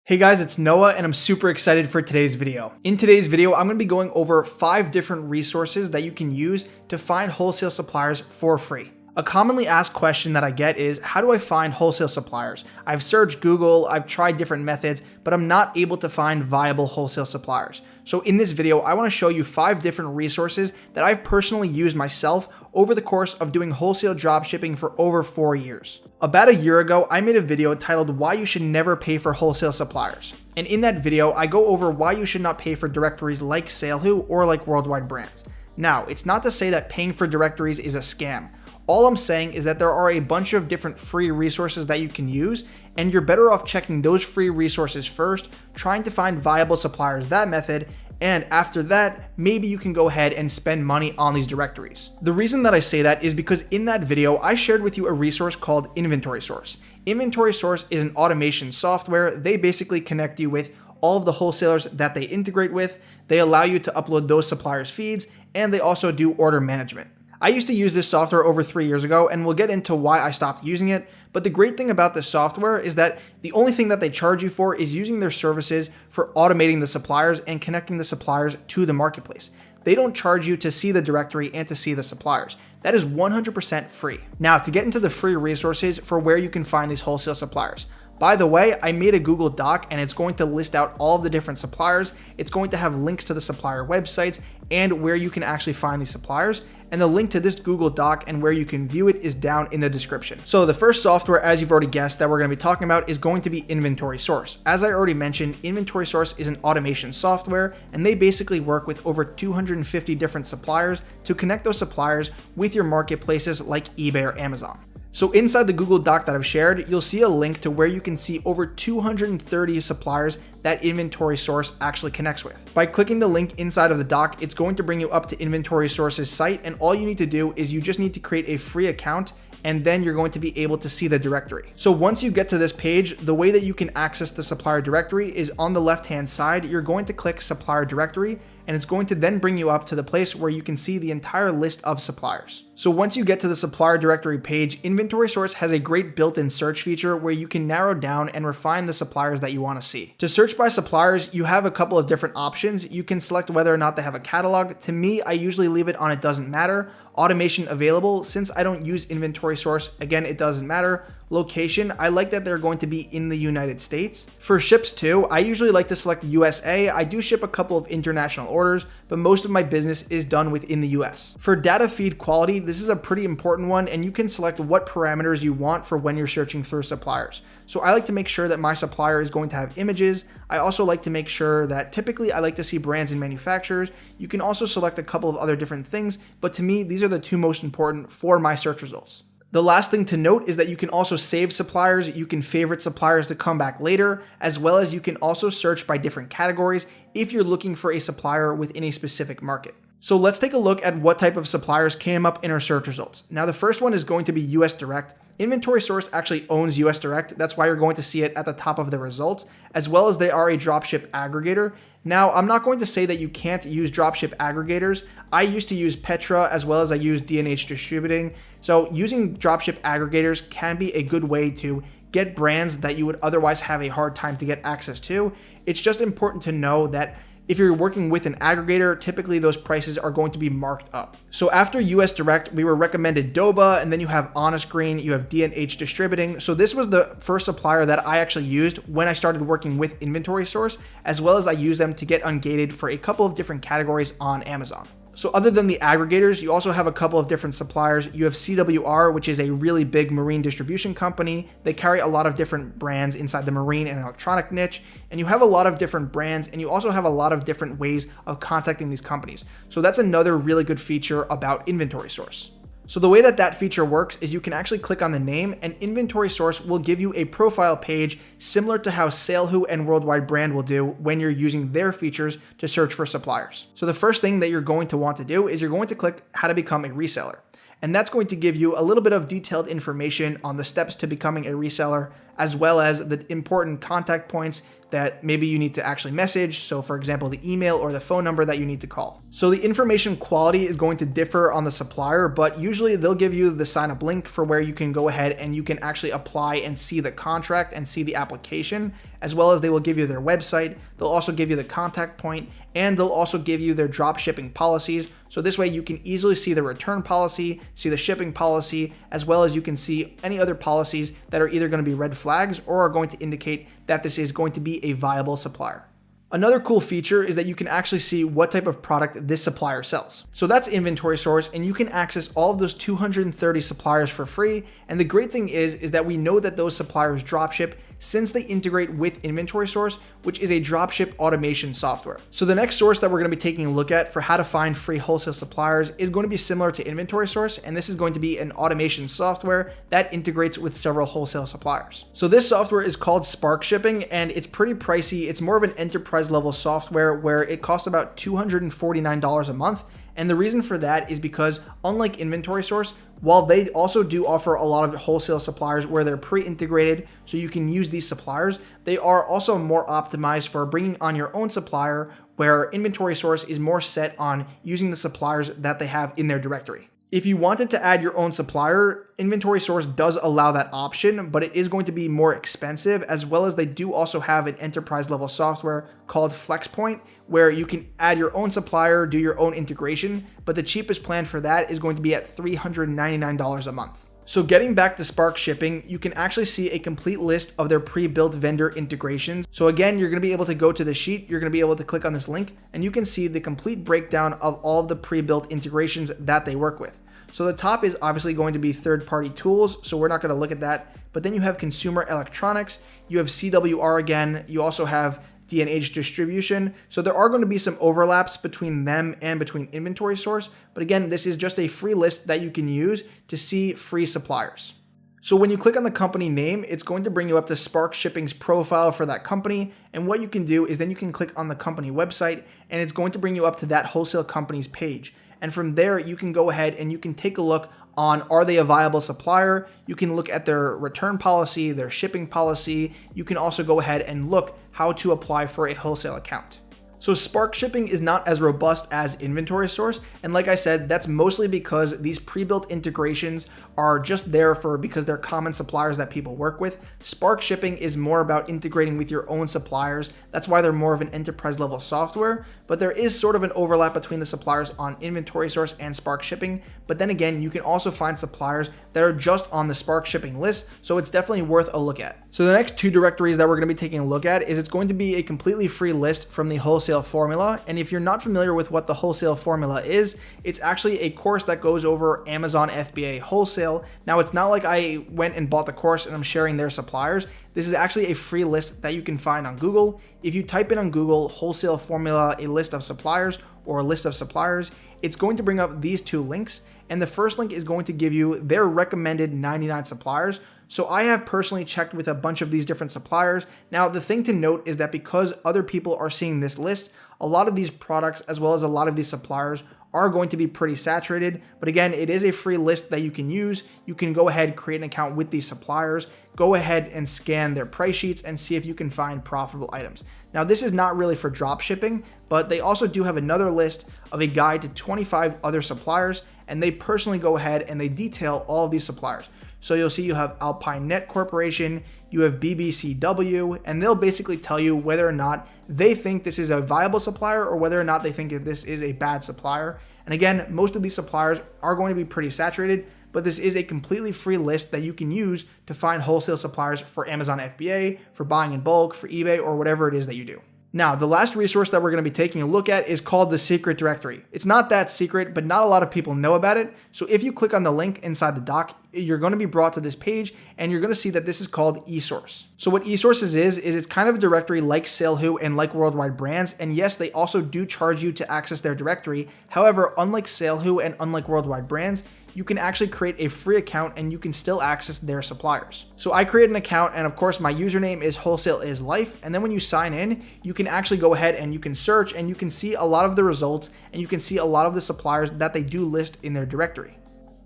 Hey guys, it's Noah and I'm super excited for today's video. In today's video, I'm going to be going over 5 different resources that you can use to find wholesale suppliers for free. A commonly asked question that I get is, how do I find wholesale suppliers? I've searched Google, I've tried different methods, but I'm not able to find viable wholesale suppliers. So in this video, I want to show you 5 different resources that I've personally used myself over the course of doing wholesale dropshipping for over 4 years. About a year ago, I made a video titled Why You Should Never Pay for Wholesale Suppliers. And in that video, I go over why you should not pay for directories like SaleWho or like Worldwide Brands. Now, it's not to say that paying for directories is a scam. All I'm saying is that there are a bunch of different free resources that you can use, and you're better off checking those free resources first, trying to find viable suppliers that method, and after that, maybe you can go ahead and spend money on these directories. The reason that I say that is because in that video, I shared with you a resource called Inventory Source. Inventory Source is an automation software. They basically connect you with all of the wholesalers that they integrate with. They allow you to upload those suppliers' feeds, and they also do order management. I used to use this software over 3 years ago, and we'll get into why I stopped using it. But the great thing about this software is that the only thing that they charge you for is using their services for automating the suppliers and connecting the suppliers to the marketplace. They don't charge you to see the directory and to see the suppliers. That is 100% free. Now, to get into the free resources for where you can find these wholesale suppliers. By the way, I made a Google Doc and it's going to list out all of the different suppliers. It's going to have links to the supplier websites and where you can actually find these suppliers. And the link to this Google Doc and where you can view it is down in the description. So the first software, as you've already guessed, that we're going to be talking about is going to be Inventory Source. As I already mentioned, Inventory Source is an automation software, and they basically work with over 250 different suppliers to connect those suppliers with your marketplaces like eBay or Amazon. So inside the Google Doc that I've shared, you'll see a link to where you can see over 230 suppliers that Inventory Source actually connects with. By clicking the link inside of the doc, it's going to bring you up to Inventory Source's site, and all you need to do is you just need to create a free account, and then you're going to be able to see the directory. So once you get to this page, the way that you can access the supplier directory is on the left-hand side. You're going to click Supplier Directory, and it's going to then bring you up to the place where you can see the entire list of suppliers. So once you get to the supplier directory page, Inventory Source has a great built-in search feature where you can narrow down and refine the suppliers that you want to see. To search by suppliers, you have a couple of different options. You can select whether or not they have a catalog. To me, I usually leave it on it doesn't matter. Automation available. Since I don't use Inventory Source, again, it doesn't matter. Location, I like that they're going to be in the United States. For ships too, I usually like to select USA. I do ship a couple of international orders, but most of my business is done within the US. For data feed quality, this is a pretty important one, and you can select what parameters you want for when you're searching through suppliers. So I like to make sure that my supplier is going to have images. I also like to make sure that typically I like to see brands and manufacturers. You can also select a couple of other different things, but to me, these are the 2 most important for my search results. The last thing to note is that you can also save suppliers. You can favorite suppliers to come back later, as well as you can also search by different categories if you're looking for a supplier within a specific market. So let's take a look at what type of suppliers came up in our search results. Now, the first one is going to be US Direct. Inventory Source actually owns US Direct. That's why you're going to see it at the top of the results, as well as they are a dropship aggregator. Now, I'm not going to say that you can't use dropship aggregators. I used to use Petra as well as I use D&H Distributing. So using dropship aggregators can be a good way to get brands that you would otherwise have a hard time to get access to. It's just important to know that if you're working with an aggregator, typically those prices are going to be marked up. So after US Direct, we were recommended Doba, and then you have Honest Green, you have D&H Distributing. So this was the first supplier that I actually used when I started working with Inventory Source, as well as I use them to get ungated for a couple of different categories on Amazon. So other than the aggregators, you also have a couple of different suppliers. You have CWR, which is a really big marine distribution company. They carry a lot of different brands inside the marine and electronic niche, and you have a lot of different brands, and you also have a lot of different ways of contacting these companies. So that's another really good feature about Inventory Source. So the way that that feature works is you can actually click on the name, and Inventory Source will give you a profile page similar to how SaleWho and Worldwide Brand will do when you're using their features to search for suppliers. So the first thing that you're going to want to do is you're going to click how to become a reseller. And that's going to give you a little bit of detailed information on the steps to becoming a reseller, as well as the important contact points that maybe you need to actually message. So for example, the email or the phone number that you need to call. So the information quality is going to differ on the supplier, but usually they'll give you the sign up link for where you can go ahead and you can actually apply and see the contract and see the application, as well as they will give you their website. They'll also give you the contact point, and they'll also give you their drop shipping policies. So this way you can easily see the return policy, see the shipping policy, as well as you can see any other policies that are either going to be red flags or are going to indicate that this is going to be a viable supplier. Another cool feature is that you can actually see what type of product this supplier sells. So that's inventory source, and you can access all of those 230 suppliers for free. And the great thing is that we know that those suppliers dropship since they integrate with inventory source, which is a dropship automation software. So the next source that we're going to be taking a look at for how to find free wholesale suppliers is going to be similar to inventory source, and this is going to be an automation software that integrates with several wholesale suppliers. So this software is called Spark Shipping, and it's pretty pricey. It's more of an enterprise level software where it costs about $249 a month. And the reason for that is because unlike inventory source, while they also do offer a lot of wholesale suppliers where they're pre-integrated so you can use these suppliers, they are also more optimized for bringing on your own supplier, where inventory source is more set on using the suppliers that they have in their directory. If you wanted to add your own supplier, inventory source does allow that option, but it is going to be more expensive, as well as they do also have an enterprise level software called FlexPoint, where you can add your own supplier, do your own integration, but the cheapest plan for that is going to be at $399 a month. So getting back to Spark Shipping, you can actually see a complete list of their pre-built vendor integrations. So again, you're going to be able to go to the sheet, you're going to be able to click on this link, and you can see the complete breakdown of all of the pre-built integrations that they work with. So the top is obviously going to be third-party tools, so we're not going to look at that. But then you have consumer electronics, you have CWR again, you also have D&H distribution. So there are going to be some overlaps between them and between inventory source. But again, this is just a free list that you can use to see free suppliers. So when you click on the company name, it's going to bring you up to Spark Shipping's profile for that company. And what you can do is then you can click on the company website, and it's going to bring you up to that wholesale company's page. And from there, you can go ahead and you can take a look on, are they a viable supplier? You can look at their return policy, their shipping policy. You can also go ahead and look how to apply for a wholesale account. So Spark Shipping is not as robust as inventory source. And like I said, that's mostly because these pre-built integrations are just there because they're common suppliers that people work with. Spark Shipping is more about integrating with your own suppliers. That's why they're more of an enterprise level software, but there is sort of an overlap between the suppliers on inventory source and Spark Shipping. But then again, you can also find suppliers that are just on the Spark Shipping list. So it's definitely worth a look at. So the next two directories that we're going to be taking a look at is it's going to be a completely free list from the Wholesale formula. And if you're not familiar with what the Wholesale formula is, it's actually a course that goes over Amazon FBA Wholesale. Now, it's not like I went and bought the course and I'm sharing their suppliers. This is actually a free list that you can find on Google. If you type in on Google Wholesale formula, a list of suppliers or a list of suppliers, it's going to bring up these two links. And the first link is going to give you their recommended 99 suppliers. So I have personally checked with a bunch of these different suppliers. Now, the thing to note is that because other people are seeing this list, a lot of these products, as well as a lot of these suppliers, are going to be pretty saturated. But again, it is a free list that you can use. You can go ahead, create an account with these suppliers, go ahead and scan their price sheets and see if you can find profitable items. Now, this is not really for drop shipping, but they also do have another list of a guide to 25 other suppliers, and they personally go ahead and they detail all of these suppliers. So you'll see you have Alpine Net Corporation, you have BBCW, and they'll basically tell you whether or not they think this is a viable supplier or whether or not they think that this is a bad supplier. And again, most of these suppliers are going to be pretty saturated, but this is a completely free list that you can use to find wholesale suppliers for Amazon FBA, for buying in bulk, for eBay, or whatever it is that you do. Now, the last resource that we're going to be taking a look at is called the secret directory. It's not that secret, but not a lot of people know about it. So if you click on the link inside the doc, you're going to be brought to this page and you're going to see that this is called eSource. So what eSources is it's kind of a directory like SaleWho and like Worldwide Brands. And yes, they also do charge you to access their directory. However, unlike SaleWho and unlike Worldwide Brands, you can actually create a free account and you can still access their suppliers. So I created an account, and of course my username is Wholesale is Life. And then when you sign in, you can actually go ahead and you can search and you can see a lot of the results and you can see a lot of the suppliers that they do list in their directory.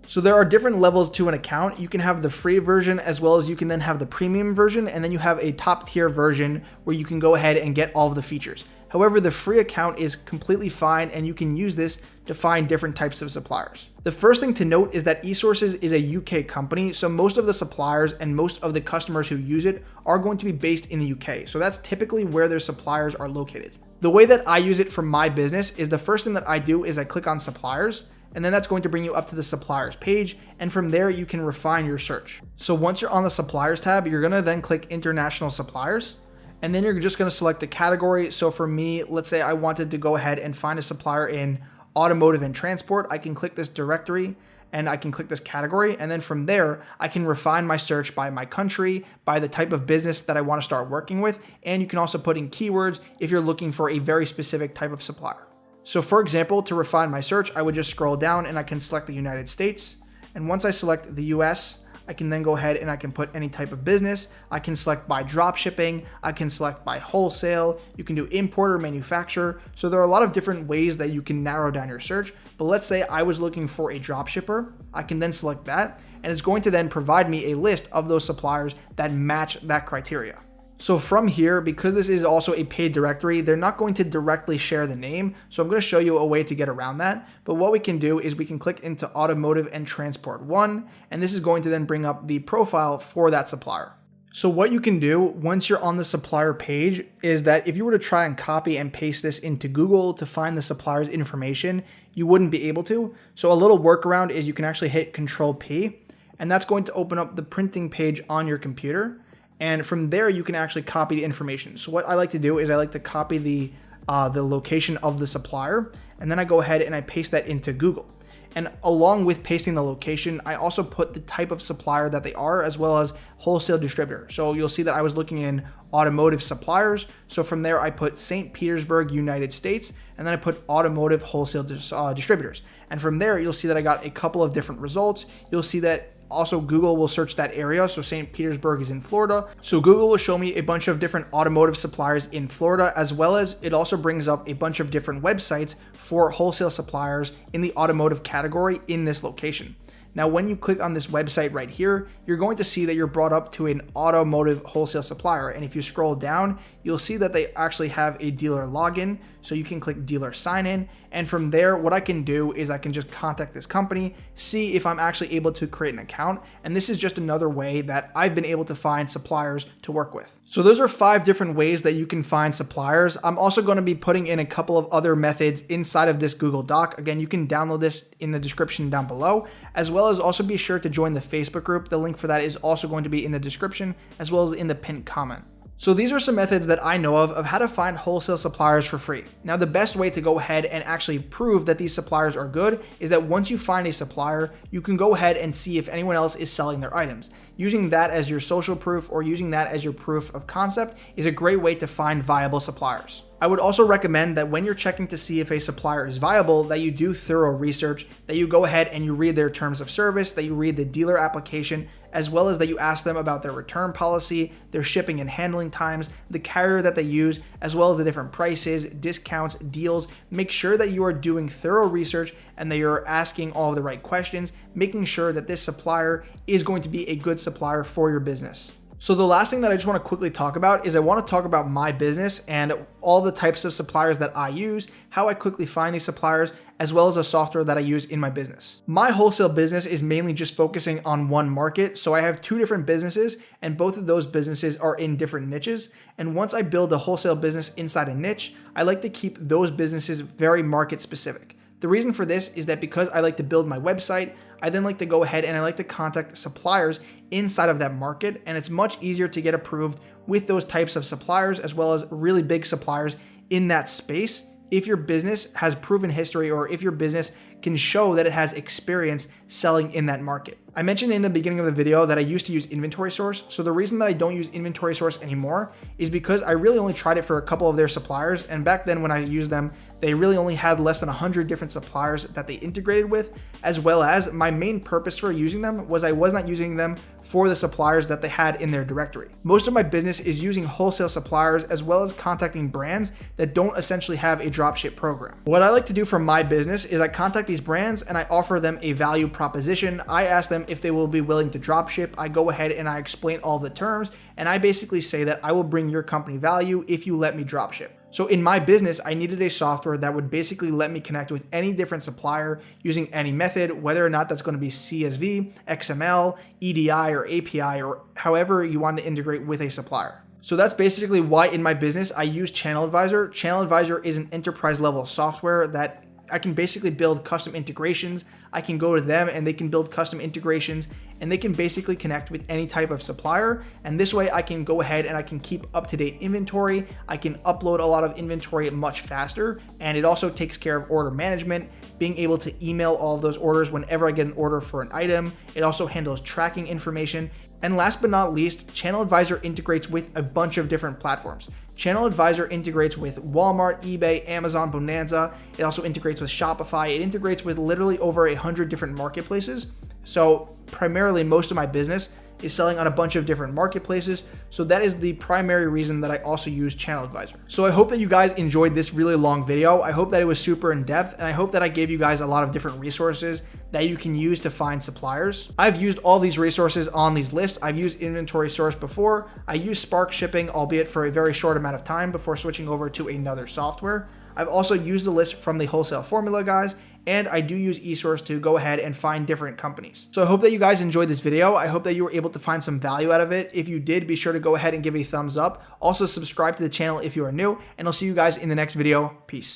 So there are different levels to an account. You can have the free version as well as you can then have the premium version, and then you have a top tier version where you can go ahead and get all of the features. However, the free account is completely fine and you can use this to find different types of suppliers. The first thing to note is that eSources is a UK company, so most of the suppliers and most of the customers who use it are going to be based in the UK. So that's typically where their suppliers are located. The way that I use it for my business is the first thing that I do is I click on suppliers, and then that's going to bring you up to the suppliers page, and from there you can refine your search. So once you're on the suppliers tab, you're gonna then click international suppliers, and then you're just gonna select a category. So for me, let's say I wanted to go ahead and find a supplier in automotive and transport. I can click this directory and I can click this category, and then from there I can refine my search by my country, by the type of business that I want to start working with, and you can also put in keywords if you're looking for a very specific type of supplier. So for example, to refine my search, I would just scroll down and I can select the United States. And once I select the US, I can then go ahead and I can put any type of business. I can select by dropshipping. I can select by wholesale. You can do importer, manufacturer. So there are a lot of different ways that you can narrow down your search. But let's say I was looking for a dropshipper. I can then select that, and it's going to then provide me a list of those suppliers that match that criteria. So from here, because this is also a paid directory, they're not going to directly share the name. So I'm going to show you a way to get around that. But what we can do is we can click into automotive and transport one, and this is going to then bring up the profile for that supplier. So what you can do once you're on the supplier page is that if you were to try and copy and paste this into Google to find the supplier's information, you wouldn't be able to. So a little workaround is you can actually hit Control P, and that's going to open up the printing page on your computer. And from there, you can actually copy the information. So what I like to do is I like to copy the location of the supplier, and then I go ahead and I paste that into Google. And along with pasting the location, I also put the type of supplier that they are, as well as wholesale distributor. So you'll see that I was looking in automotive suppliers. So from there, I put St. Petersburg, United States, and then I put automotive wholesale distributors. And from there, you'll see that I got a couple of different results. You'll see that also Google will search that area. So St. Petersburg is in Florida. So Google will show me a bunch of different automotive suppliers in Florida, as well as it also brings up a bunch of different websites for wholesale suppliers in the automotive category in this location. Now, when you click on this website right here, you're going to see that you're brought up to an automotive wholesale supplier. And if you scroll down, you'll see that they actually have a dealer login. So you can click dealer sign in. And from there, what I can do is I can just contact this company, see if I'm actually able to create an account. And this is just another way that I've been able to find suppliers to work with. So those are 5 different ways that you can find suppliers. I'm also going to be putting in a couple of other methods inside of this Google Doc. Again, you can download this in the description down below, as well as also be sure to join the Facebook group. The link for that is also going to be in the description, as well as in the pinned comment. So these are some methods that I know of how to find wholesale suppliers for free. Now, the best way to go ahead and actually prove that these suppliers are good is that once you find a supplier, you can go ahead and see if anyone else is selling their items. Using that as your social proof or using that as your proof of concept is a great way to find viable suppliers. I would also recommend that when you're checking to see if a supplier is viable, that you do thorough research, that you go ahead and you read their terms of service, that you read the dealer application, as well as that you ask them about their return policy, their shipping and handling times, the carrier that they use, as well as the different prices, discounts, deals. Make sure that you are doing thorough research and that you're asking all of the right questions, making sure that this supplier is going to be a good supplier for your business. So the last thing that I just want to quickly talk about is I want to talk about my business and all the types of suppliers that I use, how I quickly find these suppliers, as well as a software that I use in my business. My wholesale business is mainly just focusing on one market. So I have 2 different businesses, and both of those businesses are in different niches. And once I build a wholesale business inside a niche, I like to keep those businesses very market specific. The reason for this is that because I like to build my website, I then like to go ahead and I like to contact suppliers inside of that market, and it's much easier to get approved with those types of suppliers as well as really big suppliers in that space if your business has proven history or if your business can show that it has experience selling in that market. I mentioned in the beginning of the video that I used to use Inventory Source. So the reason that I don't use Inventory Source anymore is because I really only tried it for a couple of their suppliers. And back then when I used them, they really only had less than 100 different suppliers that they integrated with, as well as my main purpose for using them was I was not using them for the suppliers that they had in their directory. Most of my business is using wholesale suppliers as well as contacting brands that don't essentially have a dropship program. What I like to do for my business is I contact these these brands and I offer them a value proposition. I ask them if they will be willing to drop ship. I go ahead and I explain all the terms, and I basically say that I will bring your company value if you let me drop ship. So in my business, I needed a software that would basically let me connect with any different supplier using any method, whether or not that's going to be CSV, XML, EDI, or API, or however you want to integrate with a supplier. So that's basically why in my business I use Channel Advisor. Channel Advisor is an enterprise level software that I can basically build custom integrations. I can go to them and they can build custom integrations, and they can basically connect with any type of supplier. And this way I can go ahead and I can keep up-to-date inventory. I can upload a lot of inventory much faster. And it also takes care of order management, being able to email all of those orders whenever I get an order for an item. It also handles tracking information. And last but not least, Channel Advisor integrates with a bunch of different platforms. Channel Advisor integrates with Walmart, eBay, Amazon, Bonanza. It also integrates with Shopify. It integrates with literally over 100 different marketplaces. So primarily most of my business is selling on a bunch of different marketplaces. So that is the primary reason that I also use Channel Advisor. So I hope that you guys enjoyed this really long video. I hope that it was super in depth, and I hope that I gave you guys a lot of different resources that you can use to find suppliers. I've used all these resources on these lists. I've used Inventory Source before. I used Spark Shipping, albeit for a very short amount of time before switching over to another software. I've also used the list from the Wholesale formula guys, and I do use eSource to go ahead and find different companies. So I hope that you guys enjoyed this video. I hope that you were able to find some value out of it. If you did, be sure to go ahead and give a thumbs up. Also subscribe to the channel if you are new, and I'll see you guys in the next video. Peace.